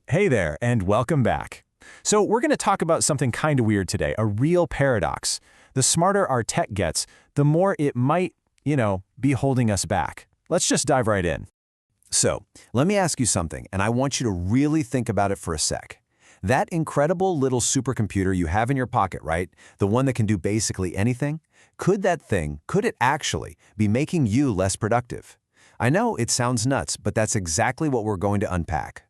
Hey there, and welcome back. So we're going to talk about something kind of weird today, a real paradox. The smarter our tech gets, the more it might, be holding us back. Let's just dive right in. So, let me ask you something, and I want you to really think about it for a sec. That incredible little supercomputer you have in your pocket, right? The one that can do basically anything? Could it actually be making you less productive? I know it sounds nuts, but that's exactly what we're going to unpack.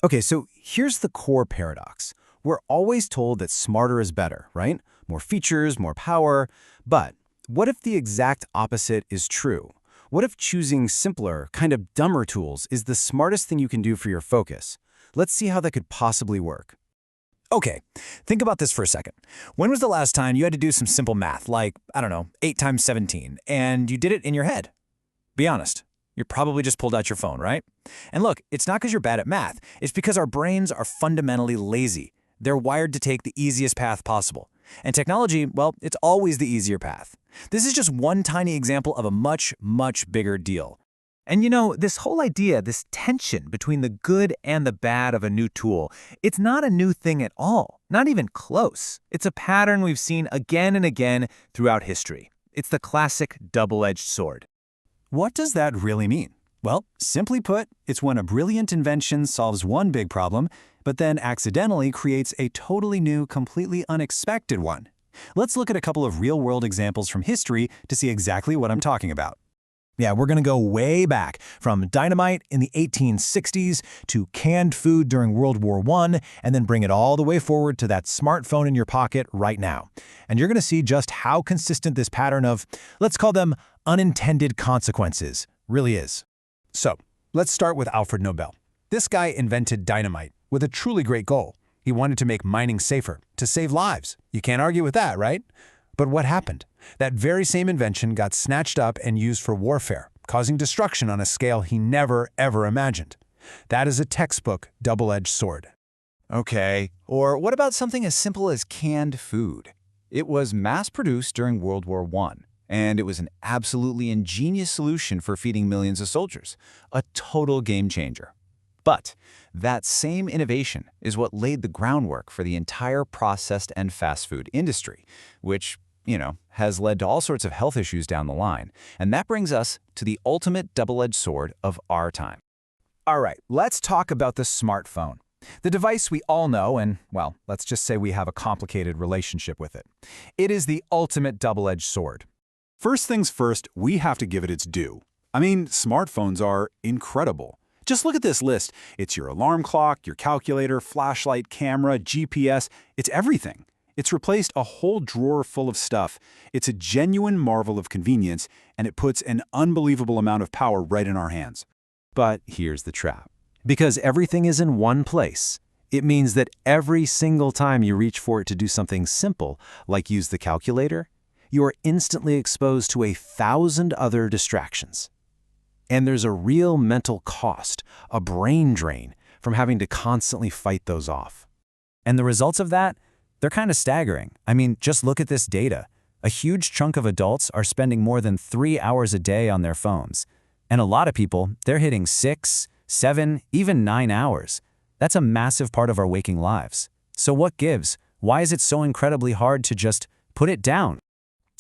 Okay, so here's the core paradox. We're always told that smarter is better, right? More features, more power. But what if the exact opposite is true? What if choosing simpler, kind of dumber tools is the smartest thing you can do for your focus? Let's see how that could possibly work. Okay, think about this for a second. When was the last time you had to do some simple math, like, 8 times 17, and you did it in your head? Be honest. You probably just pulled out your phone, right? And look, it's not because you're bad at math. It's because our brains are fundamentally lazy. They're wired to take the easiest path possible. And technology, well, it's always the easier path. This is just one tiny example of a much, much bigger deal. And this whole idea, this tension between the good and the bad of a new tool, it's not a new thing at all, not even close. It's a pattern we've seen again and again throughout history. It's the classic double-edged sword. What does that really mean? Well, simply put, it's when a brilliant invention solves one big problem, but then accidentally creates a totally new, completely unexpected one. Let's look at a couple of real-world examples from history to see exactly what I'm talking about. Yeah, we're going to go way back, from dynamite in the 1860s to canned food during World War I, and then bring it all the way forward to that smartphone in your pocket right now. And you're going to see just how consistent this pattern of, let's call them unintended consequences, really is. So, let's start with Alfred Nobel. This guy invented dynamite with a truly great goal. He wanted to make mining safer, to save lives. You can't argue with that, right? But what happened? That very same invention got snatched up and used for warfare, causing destruction on a scale he never, ever imagined. That is a textbook double-edged sword. Okay, or what about something as simple as canned food? It was mass-produced during World War I, and it was an absolutely ingenious solution for feeding millions of soldiers. A total game changer. But that same innovation is what laid the groundwork for the entire processed and fast food industry, which has led to all sorts of health issues down the line. And that brings us to the ultimate double-edged sword of our time. All right, let's talk about the smartphone. The device we all know, and, well, let's just say we have a complicated relationship with it. It is the ultimate double-edged sword. First things first, we have to give it its due. I mean, smartphones are incredible. Just look at this list. It's your alarm clock, your calculator, flashlight, camera, GPS. It's everything. It's replaced a whole drawer full of stuff. It's a genuine marvel of convenience, and it puts an unbelievable amount of power right in our hands. But here's the trap. Because everything is in one place, it means that every single time you reach for it to do something simple, like use the calculator, you are instantly exposed to 1,000 other distractions. And there's a real mental cost, a brain drain, from having to constantly fight those off. And the results of that? They're kind of staggering. I mean, just look at this data. A huge chunk of adults are spending more than 3 hours a day on their phones. And a lot of people, they're hitting 6, 7, even 9 hours. That's a massive part of our waking lives. So what gives? Why is it so incredibly hard to just put it down?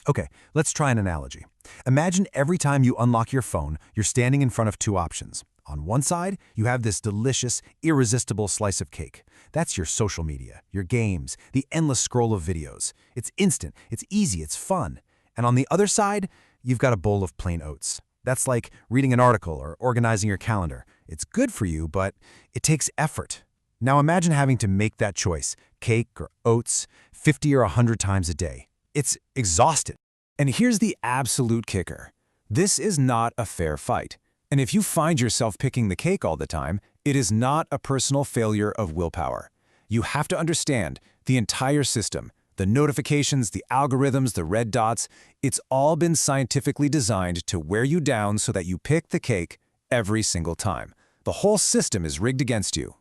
Okay, let's try an analogy. Imagine every time you unlock your phone, you're standing in front of two options. On one side, you have this delicious, irresistible slice of cake. That's your social media, your games, the endless scroll of videos. It's instant, it's easy, it's fun. And on the other side, you've got a bowl of plain oats. That's like reading an article or organizing your calendar. It's good for you, but it takes effort. Now imagine having to make that choice, cake or oats, 50 or 100 times a day. It's exhausting. And here's the absolute kicker. This is not a fair fight. And if you find yourself picking the cake all the time, it is not a personal failure of willpower. You have to understand the entire system, the notifications, the algorithms, the red dots, it's all been scientifically designed to wear you down so that you pick the cake every single time. The whole system is rigged against you.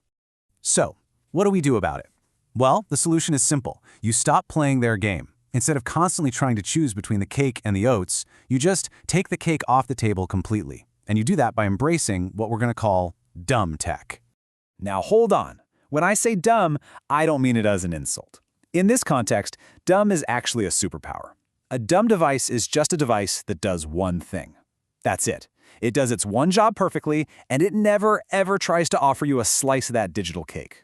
So, what do we do about it? Well, the solution is simple. You stop playing their game. Instead of constantly trying to choose between the cake and the oats, you just take the cake off the table completely. And you do that by embracing what we're going to call dumb tech. Now hold on. When I say dumb, I don't mean it as an insult. In this context, dumb is actually a superpower. A dumb device is just a device that does one thing. That's it. It does its one job perfectly, and it never, ever tries to offer you a slice of that digital cake.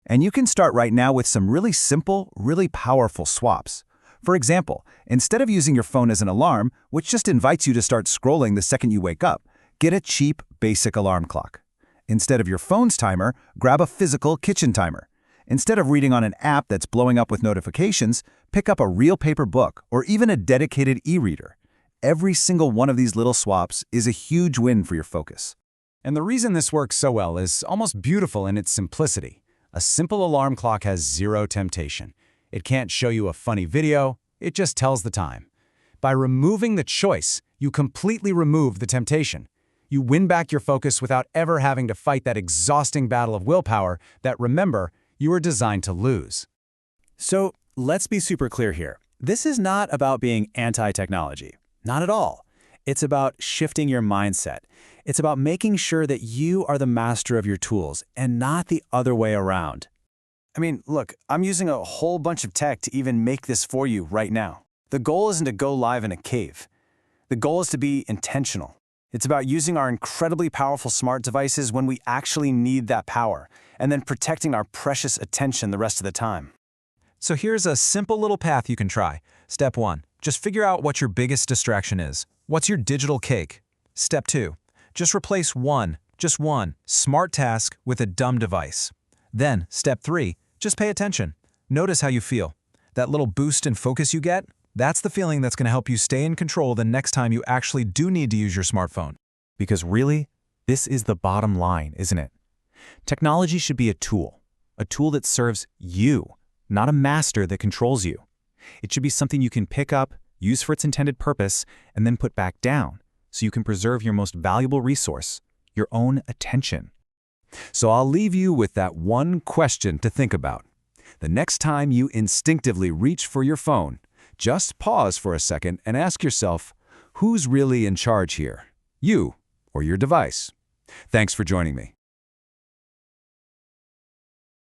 And you can start right now with some really simple, really powerful swaps. For example, instead of using your phone as an alarm, which just invites you to start scrolling the second you wake up, get a cheap, basic alarm clock. Instead of your phone's timer, grab a physical kitchen timer. Instead of reading on an app that's blowing up with notifications, pick up a real paper book or even a dedicated e-reader. Every single one of these little swaps is a huge win for your focus. And the reason this works so well is almost beautiful in its simplicity. A simple alarm clock has zero temptation. It can't show you a funny video, it just tells the time. By removing the choice, you completely remove the temptation. You win back your focus without ever having to fight that exhausting battle of willpower that, remember, you were designed to lose. So let's be super clear here. This is not about being anti-technology. Not at all. It's about shifting your mindset. It's about making sure that you are the master of your tools and not the other way around. I mean, look, I'm using a whole bunch of tech to even make this for you right now. The goal isn't to go live in a cave. The goal is to be intentional. It's about using our incredibly powerful smart devices when we actually need that power, and then protecting our precious attention the rest of the time. So here's a simple little path you can try. Step 1. Just figure out what your biggest distraction is. What's your digital cake? Step 2. Just replace just one, smart task with a dumb device. Then, step 3. Just pay attention. Notice how you feel. That little boost in focus you get? That's the feeling that's going to help you stay in control the next time you actually do need to use your smartphone. Because really, this is the bottom line, isn't it? Technology should be a tool that serves you, not a master that controls you. It should be something you can pick up, use for its intended purpose, and then put back down, so you can preserve your most valuable resource, your own attention. So I'll leave you with that one question to think about. The next time you instinctively reach for your phone, just pause for a second and ask yourself, who's really in charge here? You or your device? Thanks for joining me.